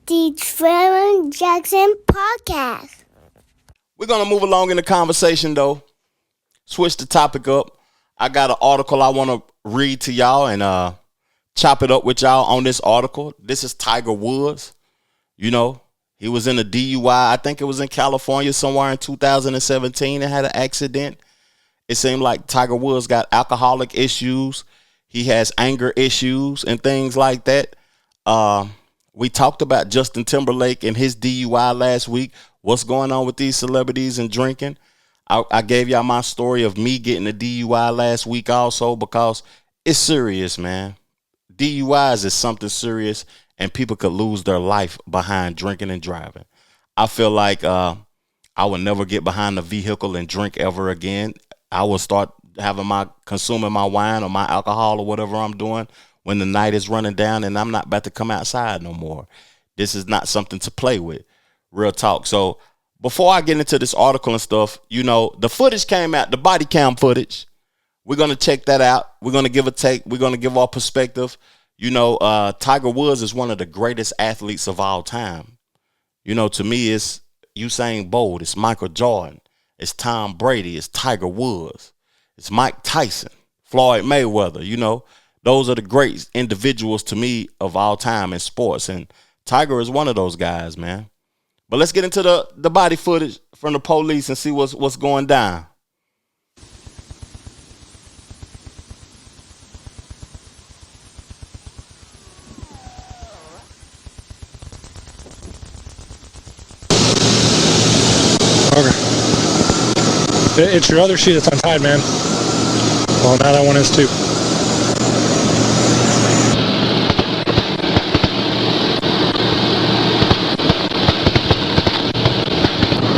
the Trevor Jackson Podcast. We're going to move along in the conversation, though. Switch the topic up. I got an article I want to read to y'all and chop it up with y'all on this article. This is Tiger Woods. You know, he was in a DUI. I think it was in California somewhere in 2017 and had an accident. It seemed like Tiger Woods got alcoholic issues. He has anger issues and things like that. We talked about Justin Timberlake and his DUI last week. What's going on with these celebrities and drinking? I gave y'all my story of me getting a DUI last week also because it's serious, man. DUIs is something serious and people could lose their life behind drinking and driving. I feel like I will never get behind the vehicle and drink ever again. I will start consuming my wine or my alcohol or whatever I'm doing when the night is running down and I'm not about to come outside no more. This is not something to play with. Real talk. So before I get into this article and stuff, you know, the footage came out, the body cam footage. We're going to check that out. We're going to give a take. We're going to give our perspective. You know, Tiger Woods is one of the greatest athletes of all time. You know, to me, it's Usain Bolt, it's Michael Jordan, it's Tom Brady, it's Tiger Woods, it's Mike Tyson, Floyd Mayweather. You know, those are the great individuals to me of all time in sports. And Tiger is one of those guys, man. But let's get into the body footage from the police and see what's going down. Okay. It's your other shoe that's untied, man. Well, now that one is too.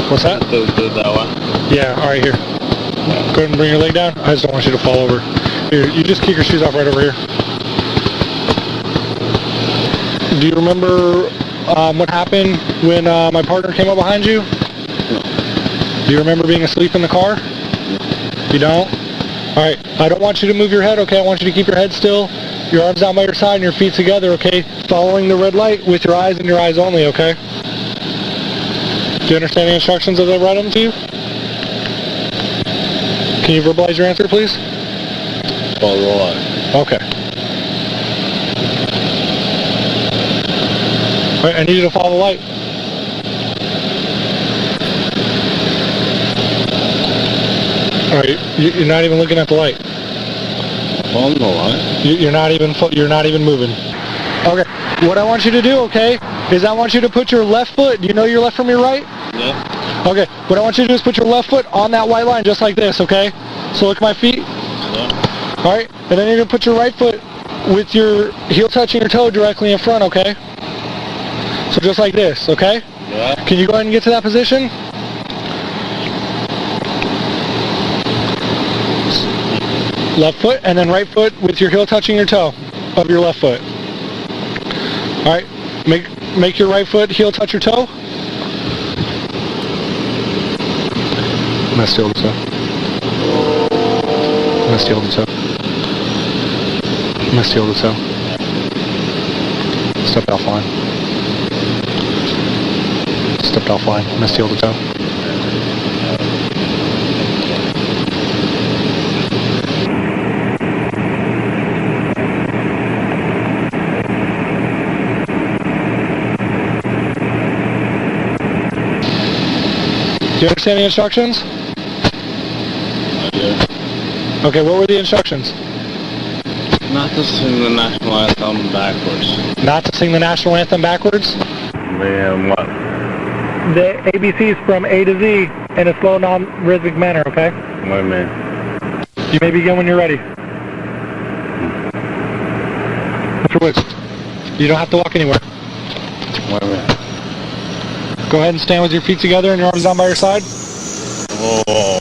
What's that? That one? Yeah, all right, here. Go ahead and bring your leg down. I just don't want you to fall over. Here, you just kick your shoes off right over here. Do you remember what happened when my partner came up behind you? No. Do you remember being asleep in the car? You don't? All right, I don't want you to move your head, okay? I want you to keep your head still, your arms down by your side and your feet together, okay? Following the red light with your eyes and your eyes only, okay? Do you understand the instructions as I read them to you? Can you verbalize your answer, please? Follow the light. Okay. All right, I need you to follow the light. All right, you're not even looking at the light. Follow the light? You're not even moving. Okay, what I want you to do, okay, is I want you to put your left foot, do you know your left from your right? Yeah. Okay, what I want you to do is put your left foot on that white line just like this, okay? So look at my feet. Yeah. All right, and then you're going to put your right foot with your heel touching your toe directly in front, okay? So just like this, okay? Yeah. Can you go ahead and get to that position? Left foot and then right foot with your heel touching your toe of your left foot. All right, make your right foot heel touch your toe. I'm gonna steal the toe. I'm gonna steal the toe. I'm gonna steal the toe. Stepped off line. Stepped off line. I'm gonna steal the toe. Do you understand the instructions? Yeah. Okay, what were the instructions? Not to sing the national anthem backwards. Not to sing the national anthem backwards? Man, what? The ABCs from A to Z in a slow, non-rhythmic manner, okay? Wait a minute. You may begin when you're ready. Mr. Woods, you don't have to walk anywhere. Wait a minute. Go ahead and stand with your feet together and your arms down by your side. Oh.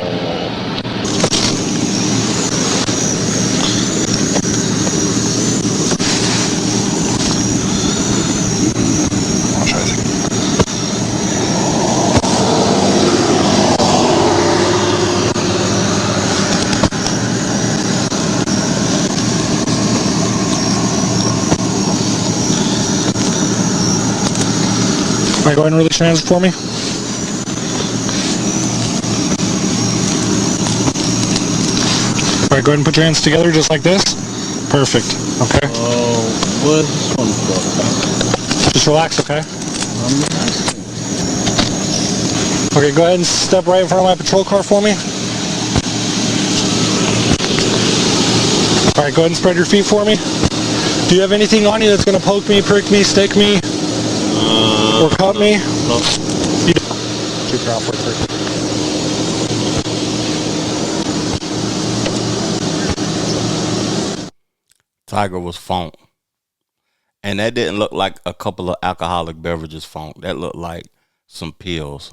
right, go ahead and release your hands for me. All right, go ahead and put your hands together just like this. Perfect. Okay. Oh, what is this one for? Just relax, okay? I'm asking. Okay, go ahead and step right in front of my patrol car for me. All right, go ahead and spread your feet for me. Do you have anything on you that's going to poke me, prick me, stick me, or cut me? No. You don't. Keep your off with her. Tiger was funk. And that didn't look like a couple of alcoholic beverages funk. That looked like some pills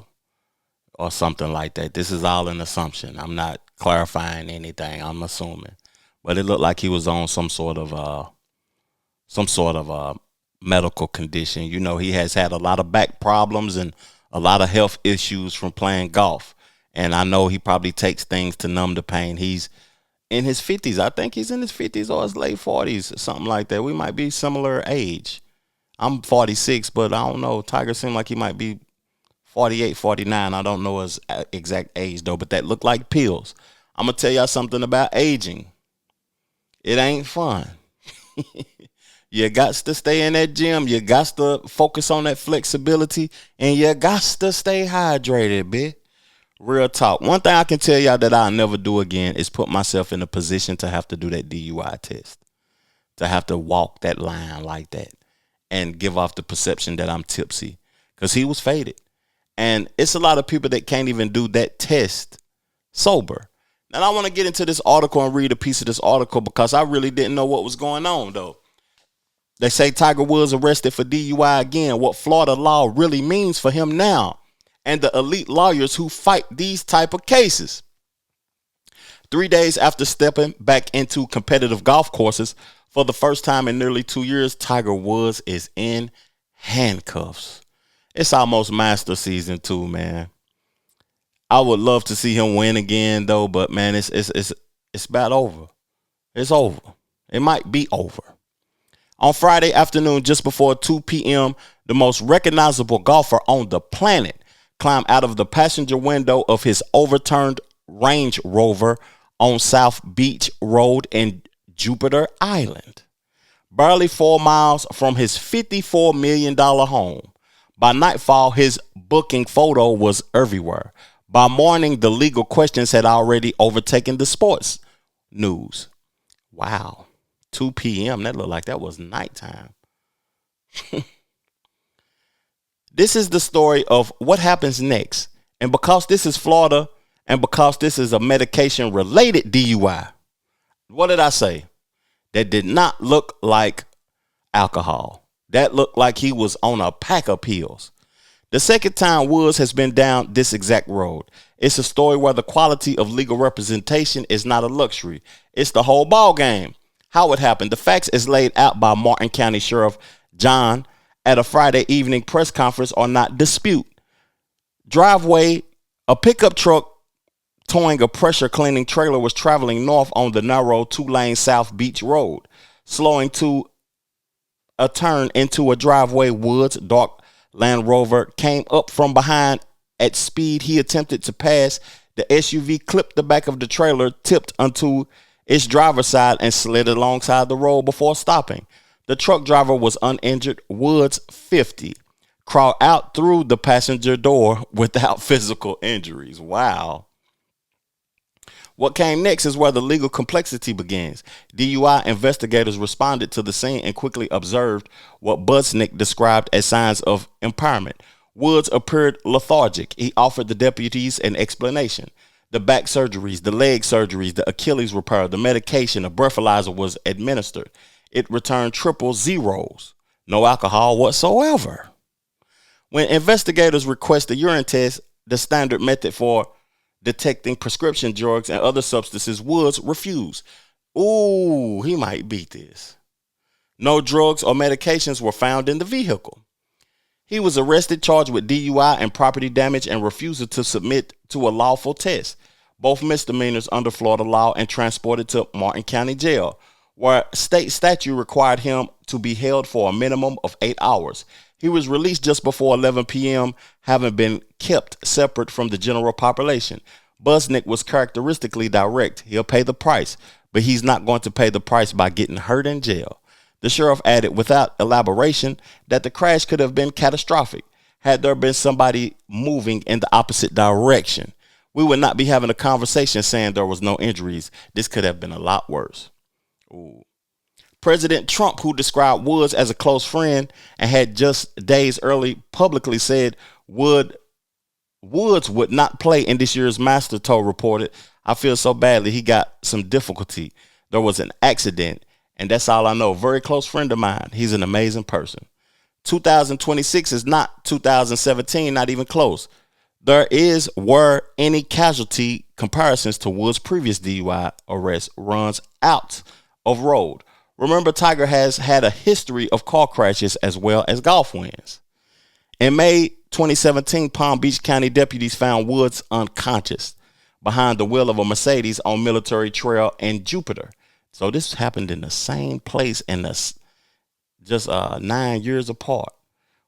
or something like that. This is all an assumption. I'm not clarifying anything. I'm assuming. But it looked like he was on some sort of medical condition. You know, he has had a lot of back problems and a lot of health issues from playing golf. And I know he probably takes things to numb the pain. He's in his 50s. I think he's in his 50s or his late 40s, something like that. We might be similar age. I'm 46, but I don't know. Tiger seemed like he might be 48, 49. I don't know his exact age, though, but that looked like pills. I'm going to tell y'all something about aging. It ain't fun. You got to stay in that gym. You got to focus on that flexibility, and you got to stay hydrated, bitch. Real talk. One thing I can tell y'all that I'll never do again is put myself in a position to have to do that DUI test, to have to walk that line like that and give off the perception that I'm tipsy, because he was faded. And it's a lot of people that can't even do that test sober. Now, I want to get into this article and read a piece of this article because I really didn't know what was going on, though. They say Tiger Woods arrested for DUI again, what Florida law really means for him now, and the elite lawyers who fight these type of cases. 3 days after stepping back into competitive golf courses for the first time in nearly 2 years, Tiger Woods is in handcuffs. It's almost Master season 2, man. I would love to see him win again, though, but man, it's about over. It's over. It might be over. On Friday afternoon, just before 2 p.m., the most recognizable golfer on the planet climbed out of the passenger window of his overturned Range Rover on South Beach Road in Jupiter Island, barely 4 miles from his $54 million home. By nightfall, his booking photo was everywhere. By morning, the legal questions had already overtaken the sports news. Wow. 2 p.m. That looked like that was nighttime. This is the story of what happens next. And because this is Florida and because this is a medication-related DUI, what did I say? That did not look like alcohol. That looked like he was on a pack of pills. The second time Woods has been down this exact road. It's a story where the quality of legal representation is not a luxury. It's the whole ball game. How it happened. The facts is laid out by Martin County Sheriff John at a Friday evening press conference are not dispute. Driveway, a pickup truck towing a pressure cleaning trailer was traveling north on the narrow 2-lane South Beach Road, slowing to a turn into a driveway. Woods' dark Land Rover came up from behind at speed. He attempted to pass. The SUV clipped the back of the trailer, tipped onto its driver's side, and slid alongside the road before stopping. The truck driver was uninjured. Woods, 50, crawled out through the passenger door without physical injuries. Wow. What came next is where the legal complexity begins. DUI investigators responded to the scene and quickly observed what Budsnick described as signs of impairment. Woods appeared lethargic. He offered the deputies an explanation. The back surgeries, the leg surgeries, the Achilles repair, the medication, a breathalyzer was administered. It returned triple zeros. No alcohol whatsoever. When investigators request a urine test, the standard method for detecting prescription drugs and other substances, Woods refused. Ooh, he might beat this. No drugs or medications were found in the vehicle. He was arrested, charged with DUI and property damage and refusal to submit to a lawful test, both misdemeanors under Florida law, and transported to Martin County Jail, where state statute required him to be held for a minimum of 8 hours. He was released just before 11 p.m., having been kept separate from the general population. Busnick was characteristically direct. He'll pay the price, but he's not going to pay the price by getting hurt in jail. The sheriff added without elaboration that the crash could have been catastrophic had there been somebody moving in the opposite direction. We would not be having a conversation saying there was no injuries. This could have been a lot worse. Ooh. President Trump, who described Woods as a close friend and had just days early publicly said Woods would not play in this year's Master Tour, reported, "I feel so badly. He got some difficulty. There was an accident, and that's all I know. Very close friend of mine. He's an amazing person." 2026 is not 2017, not even close. Were any casualty comparisons to Woods' previous DUI arrest runs out of road. Remember, Tiger has had a history of car crashes as well as golf wins. In May 2017, Palm Beach County deputies found Woods unconscious behind the wheel of a Mercedes on Military Trail in Jupiter. So this happened in the same place and just 9 years apart.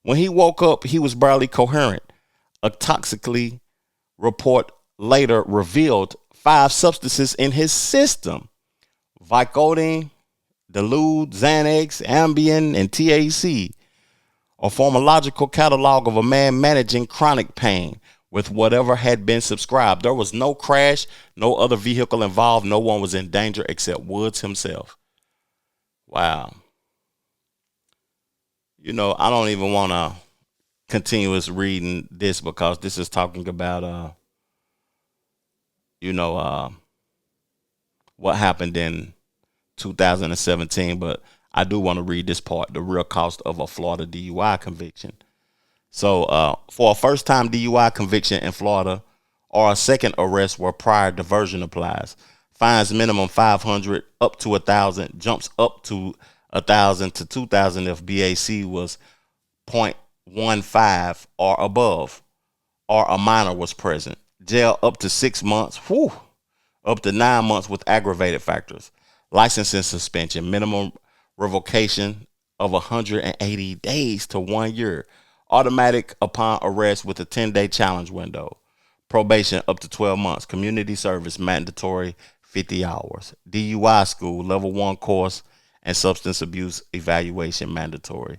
When he woke up, he was barely coherent. A toxically report later revealed 5 substances in his system: Vicodin, Dilute, Xanax, Ambien, and THC. A pharmacological catalog of a man managing chronic pain with whatever had been subscribed. There was no crash, no other vehicle involved. No one was in danger except Woods himself. Wow. You know, I don't even want to continuous reading this because this is talking about, what happened in 2017. But I do want to read this part, the real cost of a Florida DUI conviction. So for a first-time DUI conviction in Florida or a second arrest where prior diversion applies, fines minimum $500 up to $1,000, jumps up to $1,000 to $2,000 if BAC was 0.15 or above, or a minor was present. Jail up to 6 months, up to 9 months with aggravated factors. Licensing suspension, minimum revocation of 180 days to 1 year. Automatic upon arrest with a 10-day challenge window. Probation up to 12 months. Community service mandatory 50 hours. DUI school level 1 course and substance abuse evaluation mandatory.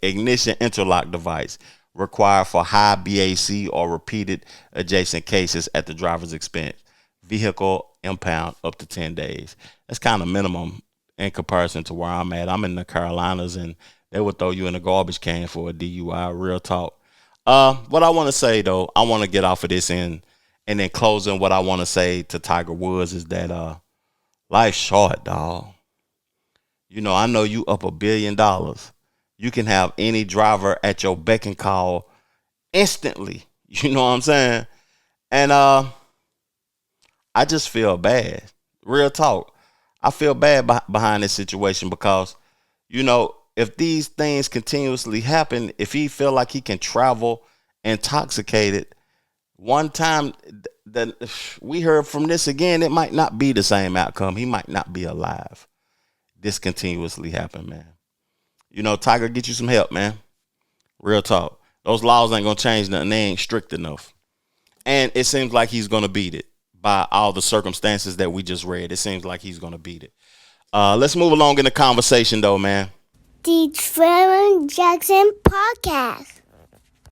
Ignition interlock device required for high BAC or repeated adjacent cases at the driver's expense. Vehicle impound up to 10 days. That's kind of minimum in comparison to where I'm at. I'm in the Carolinas and they would throw you in a garbage can for a DUI. Real talk. What I want to say though, I want to get off of this and then closing, what I want to say to Tiger Woods is that life's short, dog. You know, I know you up $1 billion. You can have any driver at your beck and call instantly. You know what I'm saying? And I just feel bad. Real talk. I feel bad behind this situation because, you know, if these things continuously happen, if he feel like he can travel intoxicated, one time that we heard from this again, it might not be the same outcome. He might not be alive. This continuously happen, man. You know, Tiger, get you some help, man. Real talk. Those laws ain't gonna change nothing. They ain't strict enough. And it seems like he's gonna beat it by all the circumstances that we just read. It seems like he's gonna beat it. Let's move along in the conversation though, man. The Trevor Jackson Podcast.